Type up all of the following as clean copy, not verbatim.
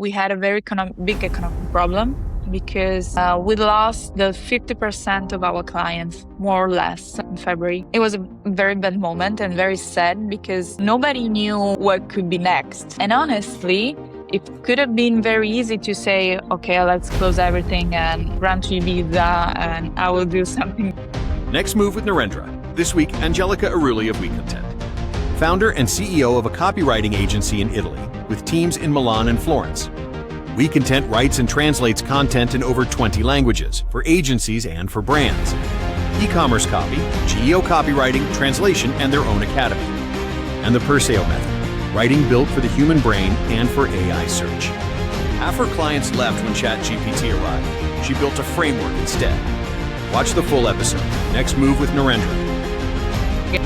we had a very big economic problem because we lost the 50% of our clients, more or less, in February. It was a very bad moment and very sad because nobody knew what could be next. And honestly, it could have been very easy to say, okay, let's close everything and run to Ibiza and I will do something. Next Move with Narendra. This week, Angelica Eruli of Wecontent. Founder and CEO of a copywriting agency in Italy with teams in Milan and Florence. Wecontent writes and translates content in over 20 languages for agencies and for brands. E-commerce copy, GEO copywriting, translation, and their own academy. And the Perseo method, writing built for the human brain and for AI search. Half her clients left when ChatGPT arrived. She built a framework instead. Watch the full episode. Next Move with Narendra.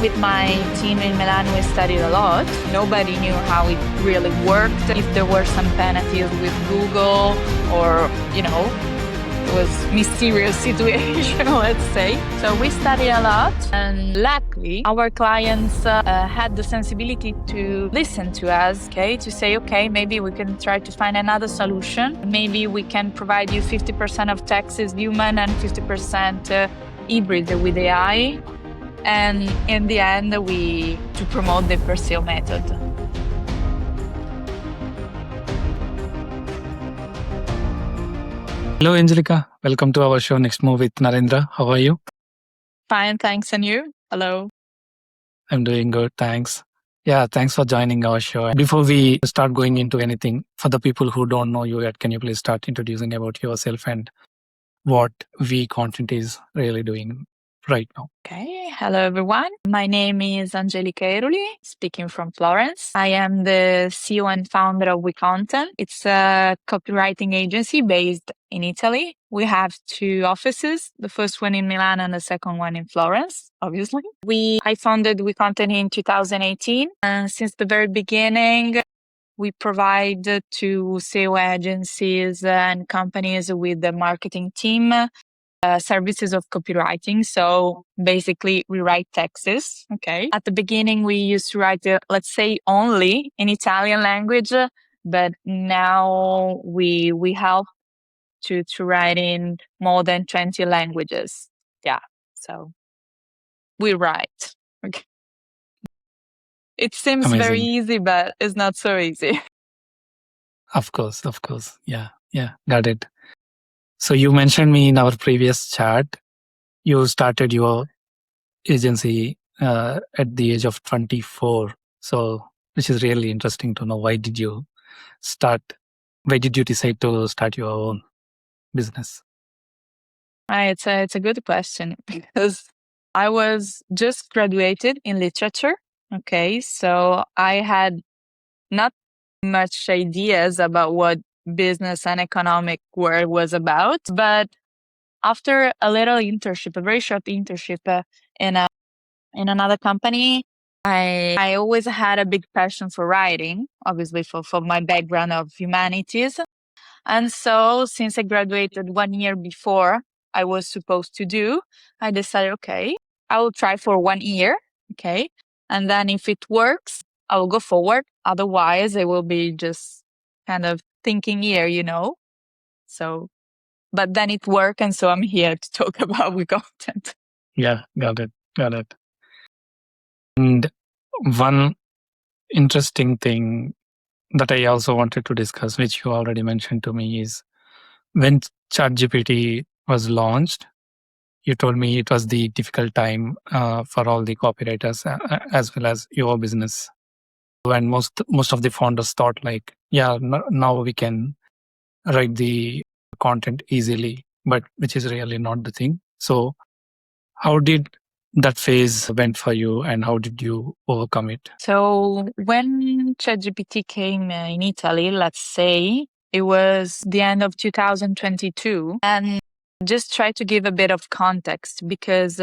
With my team in Milan, we studied a lot. Nobody knew how it really worked, if there were some penalties with Google or, it was mysterious situation, let's say. So we studied a lot, and luckily our clients had the sensibility to listen to us, to say, okay, maybe we can try to find another solution. Maybe we can provide you 50% of text is human and 50% hybrid with AI. And in the end, to promote the Perseo method. Hello, Angelica. Welcome to our show, Next Move with Narendra. How are you? Fine, thanks. And you? Hello. I'm doing good, thanks. Yeah, thanks for joining our show. Before we start going into anything, for the people who don't know you yet, can you please start introducing about yourself and what Wecontent is really doing right now? Okay, hello everyone. My name is Angelica Eruli, speaking from Florence. I am the CEO and founder of Wecontent. It's a copywriting agency based in Italy. We have 2 offices, the first one in Milan and the second one in Florence, obviously. I founded Wecontent in 2018, and since the very beginning, we provide to SEO agencies and companies with the marketing team services of copywriting. So basically, we write texts. Okay. At the beginning, we used to write, let's say, only in Italian language, but now we help to write in more than 20 languages. Yeah. So we write. Okay. It seems Amazing. very easy, but it's not so easy. Of course. Yeah, got it. So you mentioned me in our previous chat, you started your agency at the age of 24. So, which is really interesting to know. Why did you decide to start your own business? It's a good question because I was just graduated in literature. Okay. So I had not much ideas about what business and economic world was about. But after a little internship, a very short internship in another company, I always had a big passion for writing, obviously for my background of humanities. And so since I graduated 1 year before I was supposed to do, I decided, okay, I will try for 1 year. Okay. And then if it works, I will go forward. Otherwise, it will be just kind of thinking year, So, but then it worked. And so I'm here to talk about Wecontent. Yeah, got it. And one interesting thing that I also wanted to discuss, which you already mentioned to me, is when ChatGPT was launched, you told me it was the difficult time for all the copywriters as well as your business. When most of the founders thought now we can write the content easily, but which is really not the thing. So how did that phase went for you and how did you overcome it? So when ChatGPT came in Italy, let's say, it was the end of 2022. And just try to give a bit of context because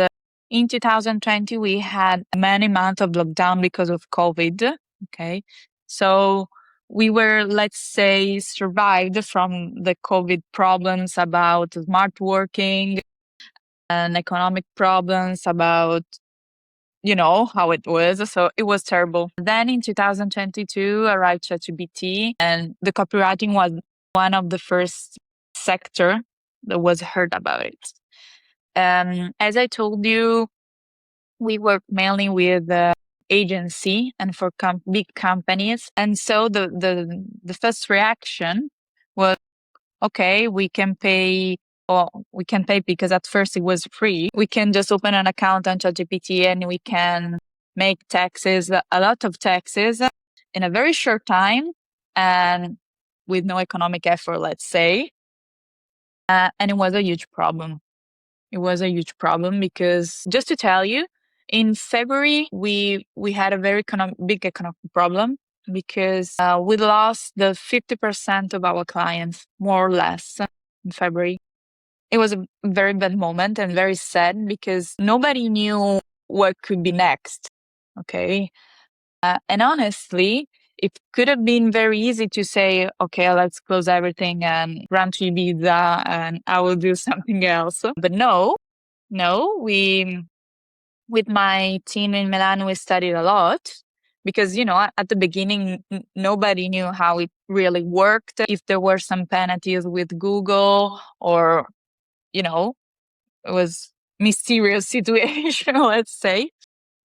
in 2020, we had many months of lockdown because of COVID. Okay. So we were, let's say, survived from the COVID problems about smart working and economic problems about you know how it was. So it was terrible. Then in 2022 arrived ChatGPT, and the copywriting was one of the first sector that was heard about it. As I told you, we work mainly with agency and for big companies. And so the first reaction was, okay, we can pay, or we can pay because at first it was free. We can just open an account on ChatGPT and we can make taxes, a lot of taxes in a very short time and with no economic effort, let's say. And it was a huge problem. It was a huge problem because, just to tell you, in February we had a very big economic problem because we lost the 50% of our clients, more or less, in February. It was a very bad moment and very sad because nobody knew what could be next. Okay. And honestly, it could have been very easy to say, okay, let's close everything and grant you visa and I will do something else. But no, with my team in Milan, we studied a lot because, you know, at the beginning, nobody knew how it really worked, if there were some penalties with Google or, you know, it was mysterious situation, let's say.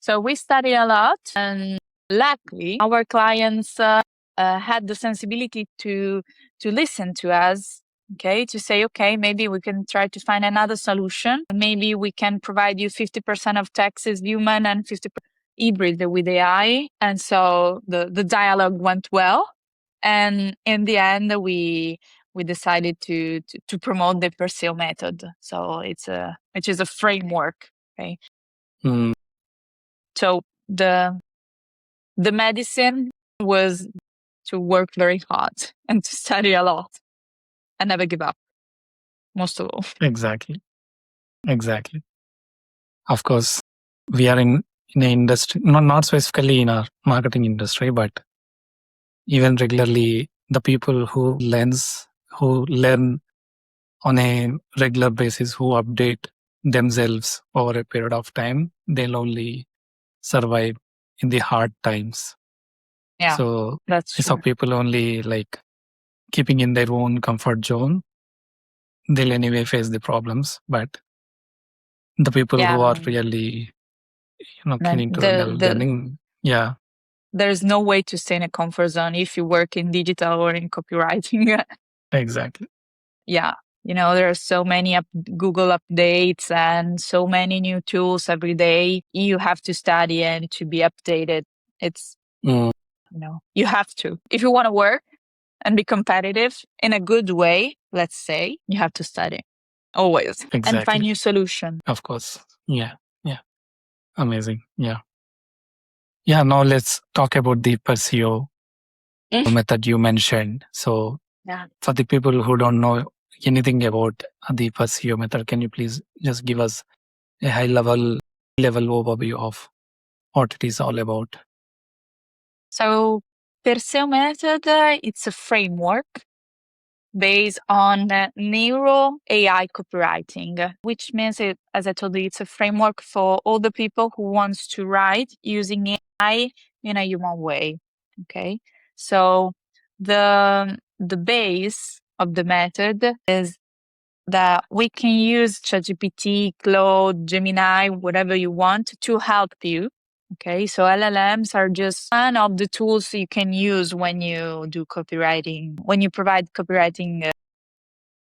So we studied a lot, and luckily our clients had the sensibility to listen to us. Okay, to say, okay, maybe we can try to find another solution. Maybe we can provide you 50% of taxes human and 50% hybrid with AI. And so the dialogue went well. And in the end, we decided to promote the Perseo method. So which is a framework. Okay. Mm, So the medicine was to work very hard and to study a lot and never give up, most of all. exactly. Of course, we are in an industry, not specifically in our marketing industry, but even regularly, the people who learn on a regular basis, who update themselves over a period of time, they'll only survive in the hard times. Yeah, so that's I saw true. people only like keeping in their own comfort zone. They'll anyway face the problems, but the people who are really, keen into learning, yeah, there's no way to stay in a comfort zone if you work in digital or in copywriting. exactly. Yeah. You know, there are so many Google updates and so many new tools every day. You have to study and to be updated. It's, Mm, you know, you have to. If you want to work and be competitive in a good way, let's say, you have to study always and find exactly. new solution. Of course. Yeah. Amazing. Yeah. Now let's talk about the Perseo method you mentioned. So Yeah. for the people who don't know anything about the Perseo method, can you please just give us a high level overview of what it is all about? So Perseo method, it's a framework based on neuro AI copywriting, which means it, as I told you, it's a framework for all the people who wants to write using AI in a human way. Okay, so the base of the method is that we can use ChatGPT, Claude, Gemini, whatever you want to help you. Okay, so LLMs are just one of the tools you can use when you do copywriting, when you provide copywriting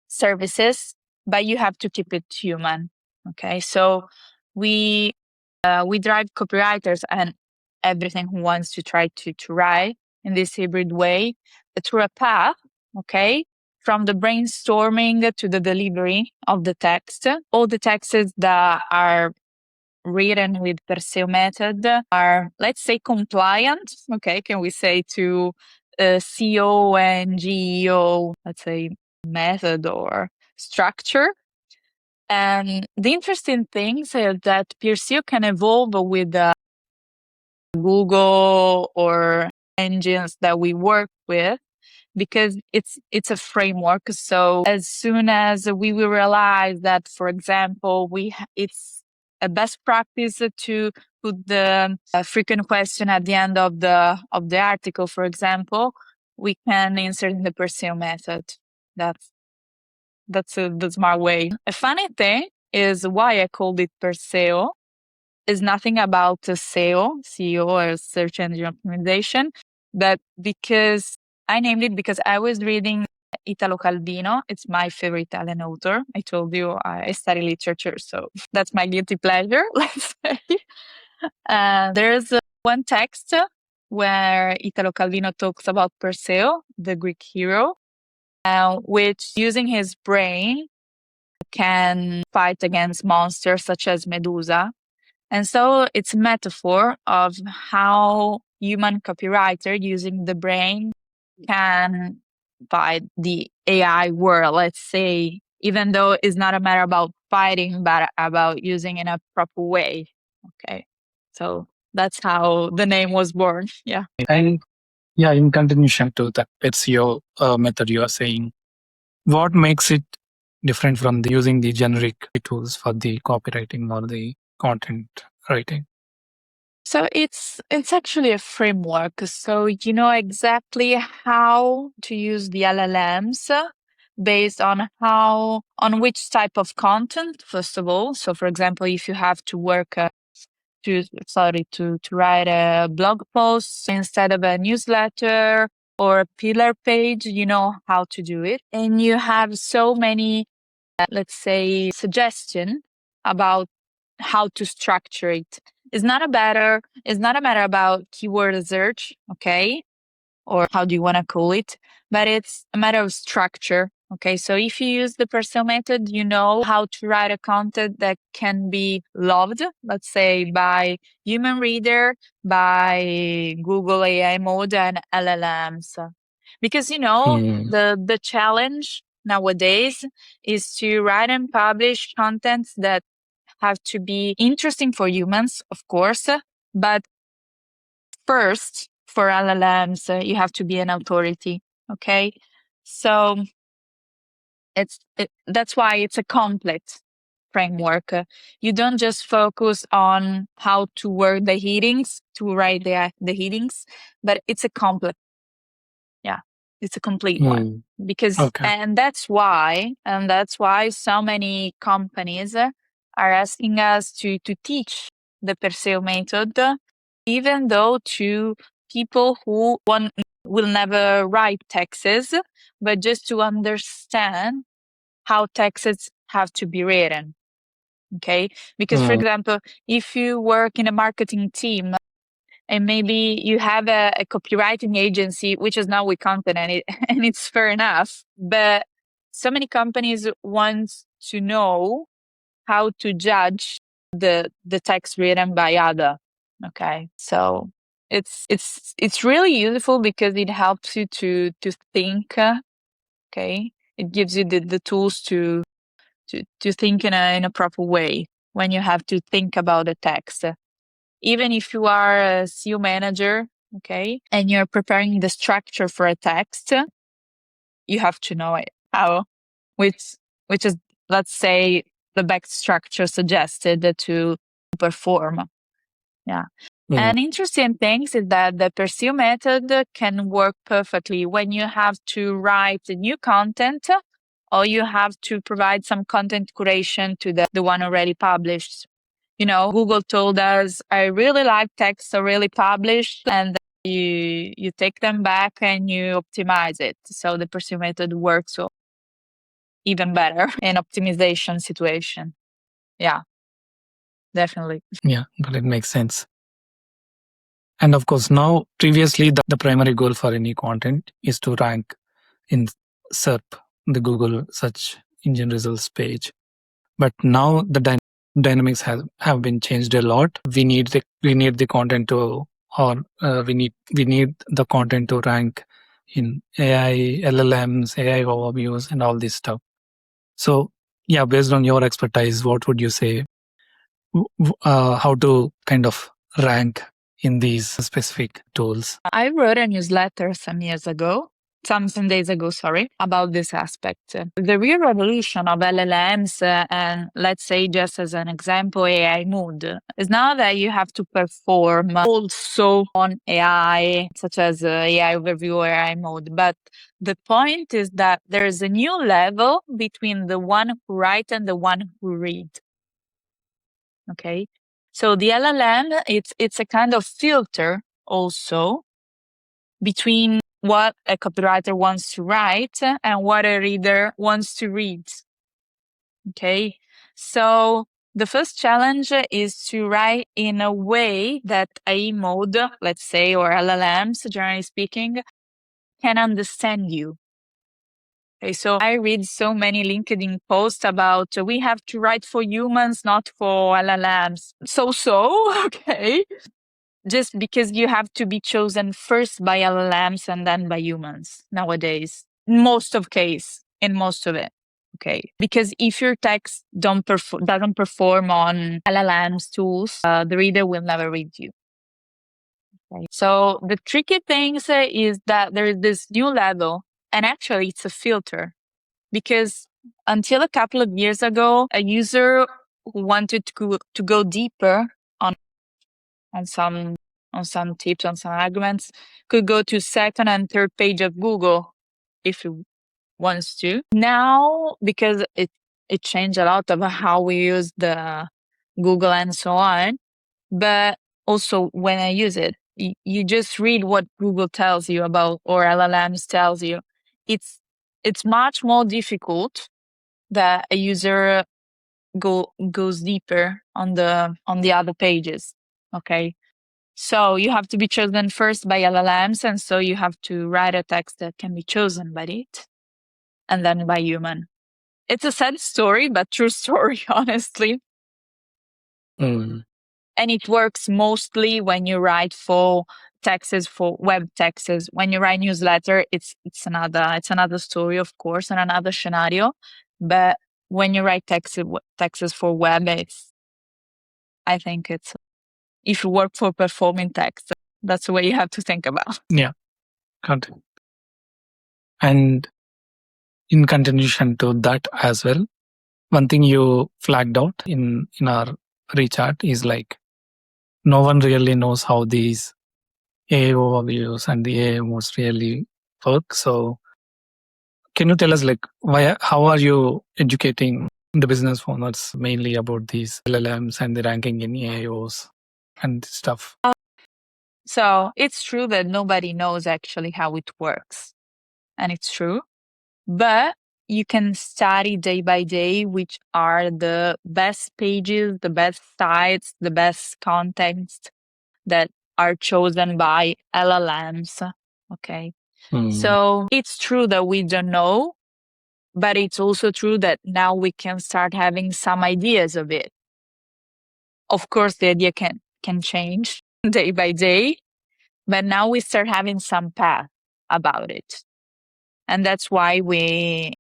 services, but you have to keep it human. Okay, so we drive copywriters and everything who wants to try to write in this hybrid way through a path. Okay, from the brainstorming to the delivery of the text. All the texts that are written with Perseo method are, let's say, compliant. Okay, can we say to CEO and GEO, let's say, method or structure. And the interesting thing is that Perseo can evolve with Google or engines that we work with because it's a framework. So as soon as we will realize that, for example, it's a best practice to put the frequent question at the end of the article, for example, we can insert in the Perseo method. That's the smart way. A funny thing is why I called it Perseo is nothing about SEO or search engine optimization, but because I named it because I was reading Italo Calvino. It's my favorite Italian author. I told you I study literature, so that's my guilty pleasure, let's say. There's one text where Italo Calvino talks about Perseo, the Greek hero, which using his brain can fight against monsters such as Medusa. And so it's a metaphor of how human copywriter using the brain can fight the AI world, let's say, even though it's not a matter about fighting, but about using in a proper way. Okay. So that's how the name was born. Yeah. And yeah, in continuation to that Perseo method you are saying, what makes it different from using the generic tools for the copywriting or the content writing? So it's actually a framework. So you know exactly how to use the LLMs based on which type of content, first of all. So for example, if you have to work to write a blog post instead of a newsletter or a pillar page, you know how to do it. And you have so many, let's say, suggestion about how to structure it. It's not a matter about keyword search, okay? Or how do you want to call it? But it's a matter of structure. Okay, so if you use the Perseo method, you know how to write a content that can be loved, let's say by human reader, by Google AI mode and LLMs. Because you know, the challenge nowadays is to write and publish contents that have to be interesting for humans, of course, but first for LLMs, you have to be an authority. Okay, so that's why it's a complete framework. You don't just focus on how to word the headings, to write the headings, but it's a complete. Yeah, it's a complete one because, Okay. and that's why so many companies are asking us to teach the Perseo method, even though to people who will never write texts, but just to understand how texts have to be written. Okay, because for example, if you work in a marketing team and maybe you have a copywriting agency, which is not Wecontent, and it's fair enough, but so many companies want to know how to judge the text written by other. Okay, so it's really useful because it helps you to think. Okay, it gives you the tools to think in a proper way when you have to think about the text. Even if you are a SEO manager, okay, and you're preparing the structure for a text, you have to know it. How, which is, let's say, the best structure suggested to perform. Yeah. And interesting things is that the Perseo method can work perfectly when you have to write new content or you have to provide some content curation to the one already published. You know, Google told us, I really like texts already published, and you take them back and you optimize it. So the Perseo method works even better in optimization situation. Yeah, definitely. Yeah, but it makes sense. And of course, now previously the primary goal for any content is to rank in SERP, the Google search engine results page. But now the dynamics have been changed a lot. We need the content to, or we need the content to rank in AI, LLMs, AI overviews, and all this stuff. So yeah, based on your expertise, what would you say? How to kind of rank in these specific tools? I wrote a newsletter some years ago some days ago, about this aspect. The real revolution of LLMs, and let's say just as an example, AI Mood, is now that you have to perform also on AI, such as AI Overview or AI Mode. But the point is that there is a new level between the one who write and the one who read. Okay. So the LLM, it's a kind of filter also between what a copywriter wants to write and what a reader wants to read. Okay. So the first challenge is to write in a way that AI mode, let's say, or LLMs, generally speaking, can understand you. Okay, so I read so many LinkedIn posts about we have to write for humans, not for LLMs. Okay. Just because you have to be chosen first by LLMs and then by humans nowadays. In most of it. Okay. Because if your text doesn't perform on LLMs tools, the reader will never read you. Okay. So the tricky thing is that there is this new level, and actually it's a filter. Because until a couple of years ago, a user who wanted to go deeper on some tips, on some arguments, could go to second and third page of Google if he wants to. Now, because it changed a lot of how we use the Google and so on, but also when I use it, you just read what Google tells you about or LLMs tells you. It's much more difficult that a user goes deeper on the other pages. Okay. So you have to be chosen first by LLMs, and so you have to write a text that can be chosen by it, and then by human. It's a sad story, but true story, honestly. Mm. And it works mostly when you write for texts, for web texts. When you write newsletter, it's another story, of course, and another scenario. But when you write texts for web, I think it's if you work for performing text, that's the way you have to think about. Yeah, got it. And in continuation to that as well, one thing you flagged out in our rechat is like no one really knows how these AI overviews and the AI modes really work. So can you tell us like how are you educating the business owners mainly about these LLMs and the ranking in AIOs and stuff? So it's true that nobody knows actually how it works. And it's true. But you can study day by day which are the best pages, the best sites, the best contents that are chosen by LLMs. Okay. So it's true that we don't know, but it's also true that now we can start having some ideas of it. Of course, the idea can change day by day, but now we start having some path about it. And that's why we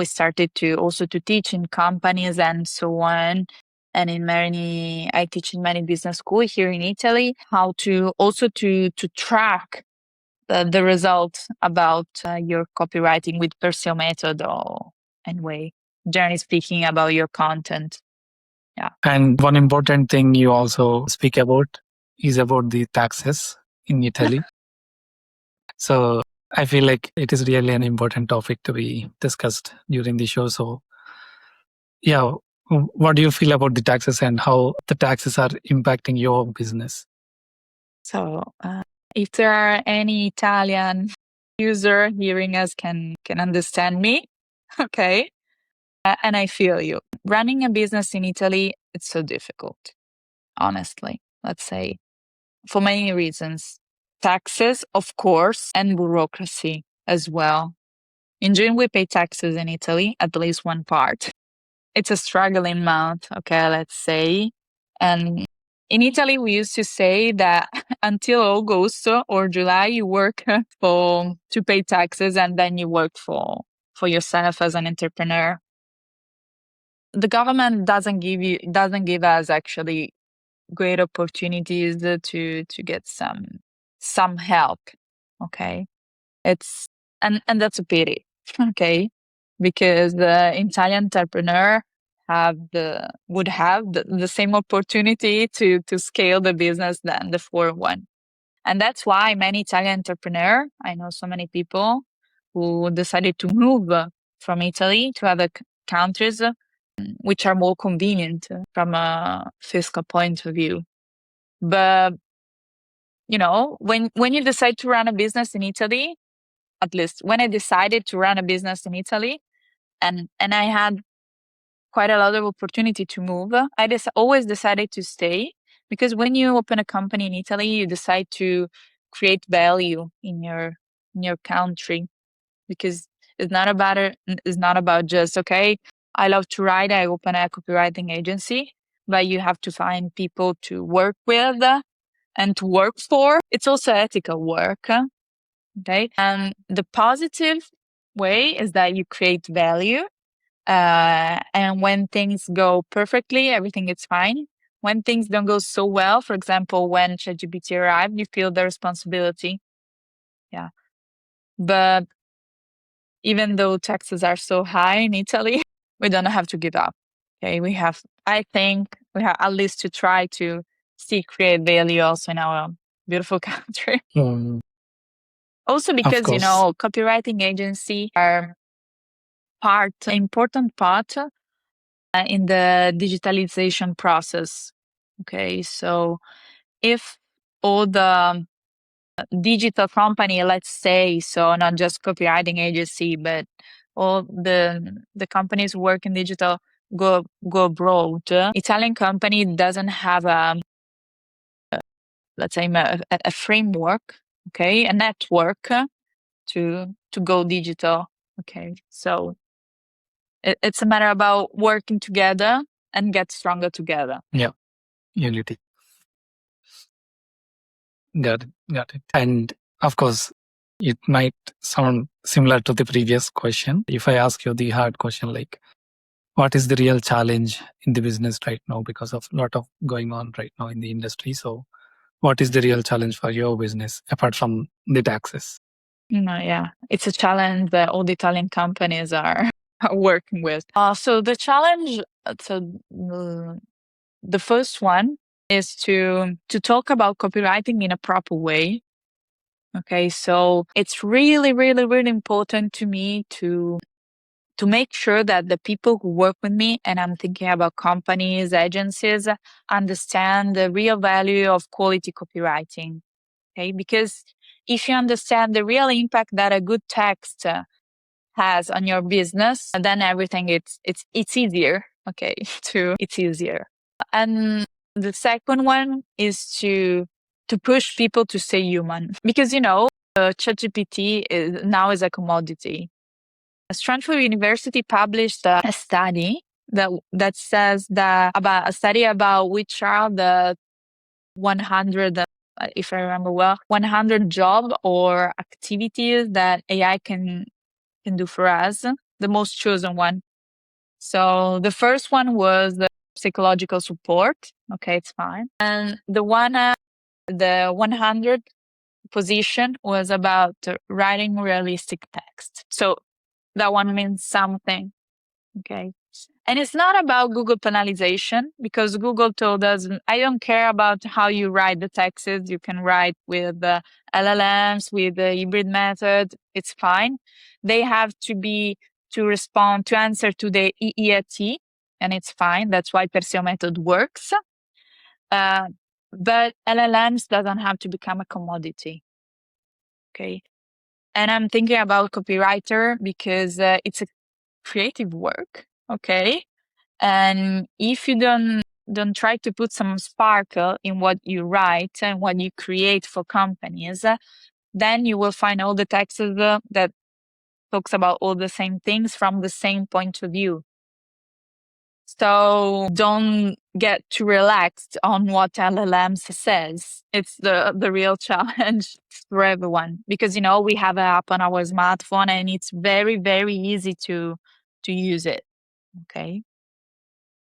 started to also to teach in companies and so on. And I teach in many business schools here in Italy, how to also to track the results about your copywriting with Perseo method and way, generally speaking, about your content. Yeah. And one important thing you also speak about is about the taxes in Italy. So I feel like it is really an important topic to be discussed during the show. So yeah, what do you feel about the taxes and how the taxes are impacting your business? So if there are any Italian user hearing us can understand me, okay? And I feel you. Running a business in Italy, it's so difficult, honestly, let's say, for many reasons. Taxes, of course, and bureaucracy as well. In June, we pay taxes in Italy, at least one part. It's a struggling month, okay, let's say. And in Italy, we used to say that until August or July, you work to pay taxes, and then you work for yourself as an entrepreneur. The government doesn't give us actually great opportunities to get some help. Okay. And that's a pity, okay? Because the Italian entrepreneur would have the same opportunity to scale the business than the foreign one. And that's why many Italian entrepreneur, I know so many people who decided to move from Italy to other countries, which are more convenient from a fiscal point of view. But, when you decide to run a business in Italy, at least when I decided to run a business in Italy and I had quite a lot of opportunity to move, I always decided to stay, because when you open a company in Italy, you decide to create value in your country, because it's not about just, okay, I love to write, I open a copywriting agency, but you have to find people to work with and to work for. It's also ethical work. Okay. And the positive way is that you create value. And when things go perfectly, everything is fine. When things don't go so well, for example, when ChatGPT arrived, you feel the responsibility. Yeah. But even though taxes are so high in Italy, we don't have to give up. Okay. I think we have at least to try to see create value also in our beautiful country. Also Of because, course. copywriting agency are important part in the digitalization process. Okay, so if all the digital company, let's say, so not just copywriting agency, but all the companies who work in digital go abroad, Italian company doesn't have let's say a framework, okay, a network to go digital. Okay, so it's a matter about working together and get stronger together. Yeah, unity. Got it. And of course, it might sound similar to the previous question. If I ask you the hard question, like, what is the real challenge in the business right now, because of a lot of going on right now in the industry? So what is the real challenge for your business apart from the taxes? Yeah, it's a challenge that all the Italian companies are working with. So the challenge, the first one is to talk about copywriting in a proper way. Okay, so it's really, really, really important to me to make sure that the people who work with me, and I'm thinking about companies, agencies, understand the real value of quality copywriting. Okay, because if you understand the real impact that a good text has on your business, then everything it's easier. Okay, it's easier. And the second one is to push people to stay human, because ChatGPT is a commodity. Stanford University published a study that says that about a study about which are the 100, if I remember well, 100 job or activities that AI can do for us, the most chosen one. So the first one was the psychological support. Okay, it's fine. And the 100 position was about writing realistic text. So that one means something. Okay. And it's not about Google penalization, because Google told us, I don't care about how you write the texts. You can write with LLMs, with the hybrid method. It's fine. They have to answer to the EEAT, and it's fine. That's why Perseo method works. But LLMs doesn't have to become a commodity. Okay. And I'm thinking about copywriter because it's a creative work. Okay. And if you don't try to put some sparkle in what you write and what you create for companies, then you will find all the texts that talks about all the same things from the same point of view. So don't get too relaxed on what LLMs says. It's the real challenge for everyone, because we have an app on our smartphone and it's very, very easy to use it. Okay.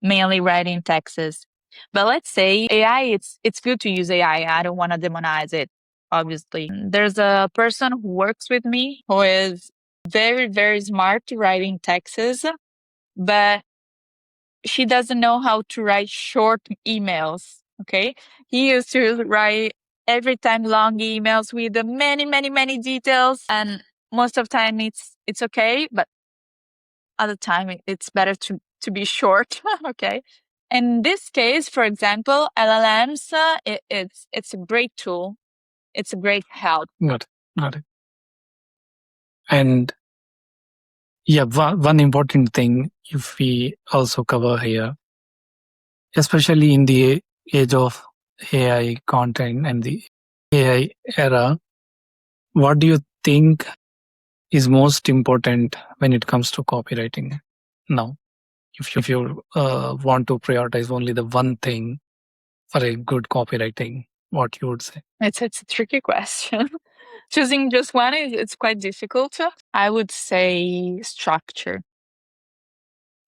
Mainly writing texts. But let's say AI, it's good to use AI. I don't want to demonize it. obviously. There's a person who works with me who is very, very smart writing texts, but she doesn't know how to write short emails. Okay. He used to write every time long emails with many, many, many details. And most of the time it's okay. But other time it's better to be short. Okay. In this case, for example, LLMs, it's a great tool. It's a great help. Got it. And yeah, one important thing if we also cover here, especially in the age of AI content and the AI era, what do you think is most important when it comes to copywriting now? If you want to prioritize only the one thing for a good copywriting, what you would say? It's a tricky question. Choosing just one it's quite difficult. I would say structure.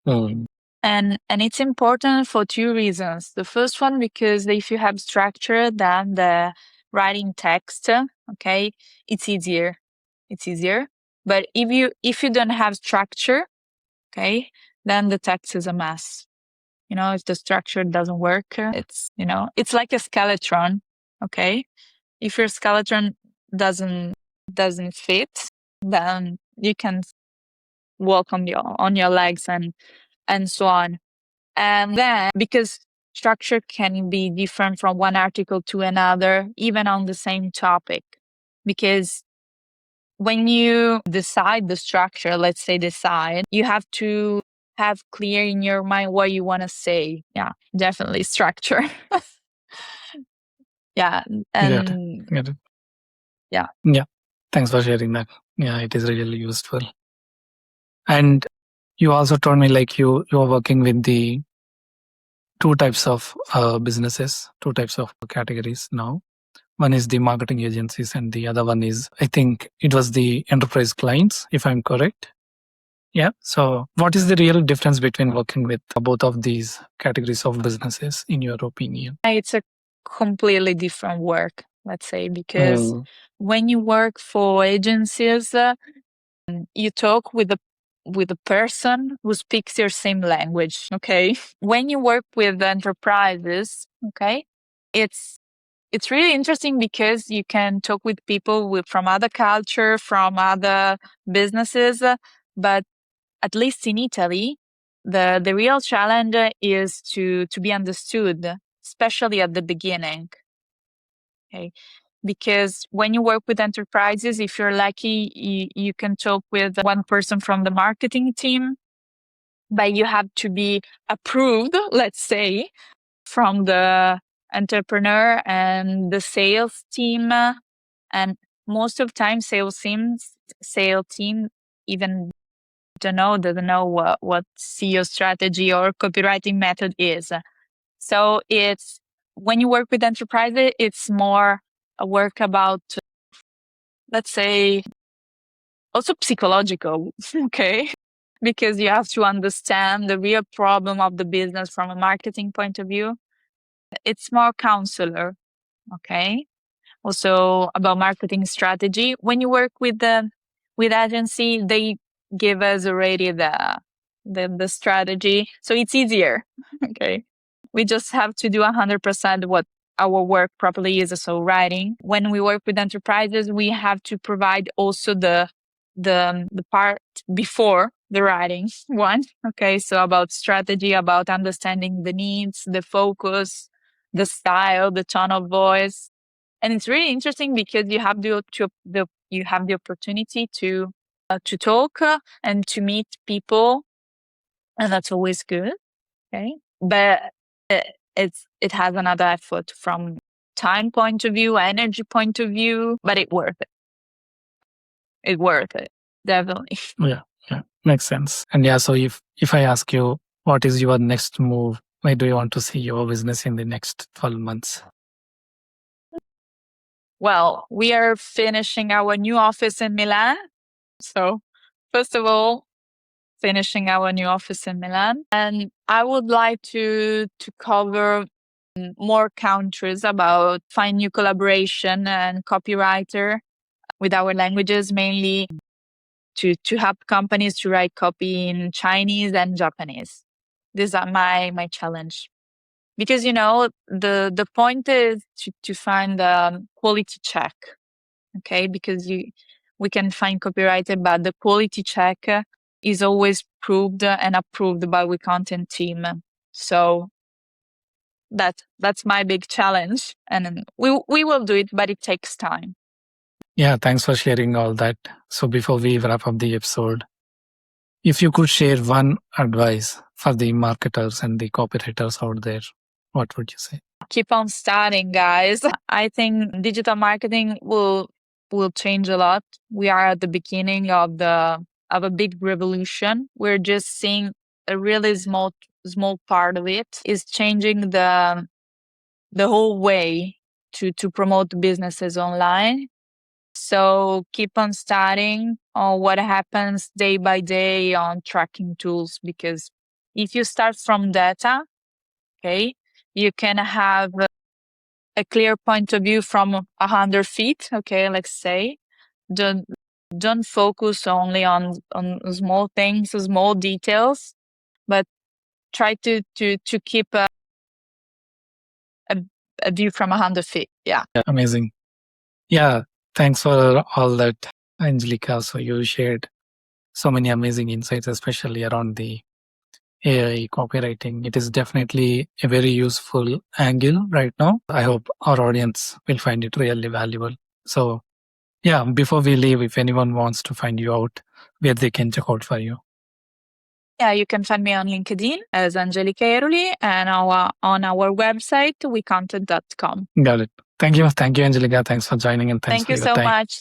And it's important for two reasons. The first one, because if you have structure, then the writing text, okay, it's easier. It's easier. But if you don't have structure, okay, then the text is a mess. If the structure doesn't work, it's like a skeleton, okay? If your skeleton doesn't fit, then you can walk on your legs and so on. And then because structure can be different from one article to another, even on the same topic, because when you decide the structure, let's say you have to have clear in your mind what you want to say. Yeah, definitely structure. Yeah. And Got it. yeah. Yeah. Thanks for sharing that. Yeah, it is really useful. And you also told me like you are working with the two types of businesses, two types of categories now. One is the marketing agencies and the other one is, I think it was the enterprise clients, if I'm correct. Yeah. So what is the real difference between working with both of these categories of businesses, in your opinion? It's a completely different work, let's say, because when you work for agencies, you talk with a person who speaks your same language. Okay. When you work with enterprises, okay, it's really interesting because you can talk with people from other culture, from other businesses, but at least in Italy, the real challenge is to be understood, especially at the beginning. Okay. Because when you work with enterprises, if you're lucky, you can talk with one person from the marketing team, but you have to be approved, let's say, from the entrepreneur and the sales team. And most of the time, sales team even doesn't know what SEO strategy or copywriting method is. So it's when you work with enterprises, it's more a work about, let's say, also psychological, okay? Because you have to understand the real problem of the business from a marketing point of view. It's more counselor, okay? Also about marketing strategy. When you work with agency, they give us already the strategy, so it's easier. Okay, we just have to do 100% what our work properly is. So writing. When we work with enterprises, we have to provide also the part before the writing one. Okay, so about strategy, about understanding the needs, the focus, the style, the tone of voice. And it's really interesting because you have you have the opportunity to talk and to meet people, and that's always good. Okay, but it has another effort from time point of view, energy point of view, but it worth it. It worth it, definitely. Yeah, makes sense. And yeah, so if I ask you, what is your next move? Where do you want to see your business in the next 12 months? Well, we are finishing our new office in Milan. So, first of all, finishing our new office in Milan. And I would like to cover more countries about find new collaboration and copywriter with our languages, mainly to help companies to write copy in Chinese and Japanese. These are my challenge. Because, the point is to find a quality check, okay? Because we can find copywriter, but the quality check is always proved and approved by Wecontent team. So that's my big challenge, and we will do it, but it takes time. Yeah, thanks for sharing all that. So before we wrap up the episode, if you could share one advice for the marketers and the copywriters out there, what would you say? Keep on starting, guys. I think digital marketing will change a lot. We are at the beginning of a big revolution. We're just seeing a really small part of it is changing the whole way to promote businesses online. So keep on studying on what happens day by day on tracking tools, because if you start from data, okay, you can have a clear point of view from 100 feet, okay, let's say. Don't focus only on small things, small details, but try to keep a view from 100 feet. Yeah. Amazing. Yeah, thanks for all that, Angelica. So you shared so many amazing insights, especially around the AI copywriting. It is definitely a very useful angle right now. I hope our audience will find it really valuable. So yeah, before we leave, if anyone wants to find you out, where they can check out for you. Yeah, you can find me on LinkedIn as Angelica Eruli and on our website, wecontent.com. Got it. Thank you, Angelica. Thanks for joining and thanks Thank for you your so time. much.